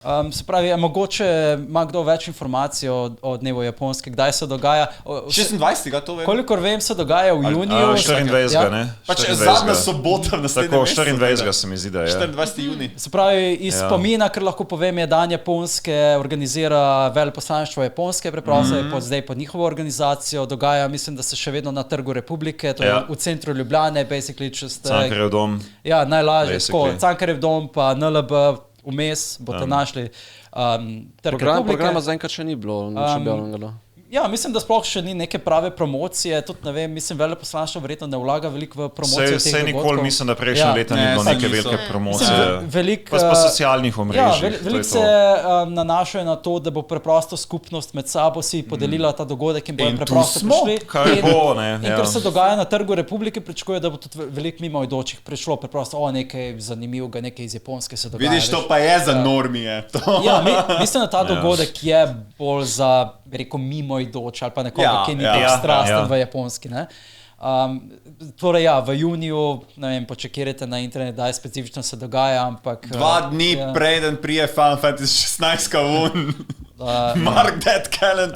Se pravi, mogoče ima kdo več informacij o dnevu Japonske, kdaj se dogaja? 26. to vem. Kolikor vem, se dogaja v juniju. 24. ne? Pač zadnja sobota v naslednjem Tako, mesecu. 24. se mi zdi, da je. 24. juni. Se pravi, iz spomina, ker lahko povem, je dan Japonske, organizira veleposlaništvo Japonske, preprosto je zdaj pod njihovo organizacijo, dogaja, mislim, da se še vedno na Trgu Republike, to je v centru Ljubljane, basically, če ste... Cankarjev dom. Ja, najlažje, tako, Basically. Cankarjev dom pa NLB, vmes boste našli Trg Republike. Programa zaenkrat še ni bilo, nič objavljenega. Ja, mislim, da sploh še ni neke prave promocije, tudi ne vem, mislim, veleposlaništvo verjetno ne vlaga veliko v promocijo teh Sej nikoli, dogodkov. mislim, da prejšnja leta ni bilo neke velike promocije. Pa po socialnih omrežjih. Veliko se nanašajo na to, da bo preprosto skupnost med sabo si podelila ta dogodek in bojo preprosto prišli. Kaj bo, ne? In ker se dogaja na Trgu Republike, pričakuje, da bo tudi veliko mimoidočih prišlo, preprosto, nekaj zanimivega, nekaj iz Japonske se dogaja. Vidiš, to pa je za normije. Ja, mislim, da ta dogodek je bolj za, rekel, mimoidoč ali pa nekoga, ki ni strasten v Japonski, ne? Torej ja, v juniju, ne vem, počekirajte na internet, da je specifično se dogaja, ampak... 2 dni preden prije Final Fantasy 16 ven. Mark that calendar.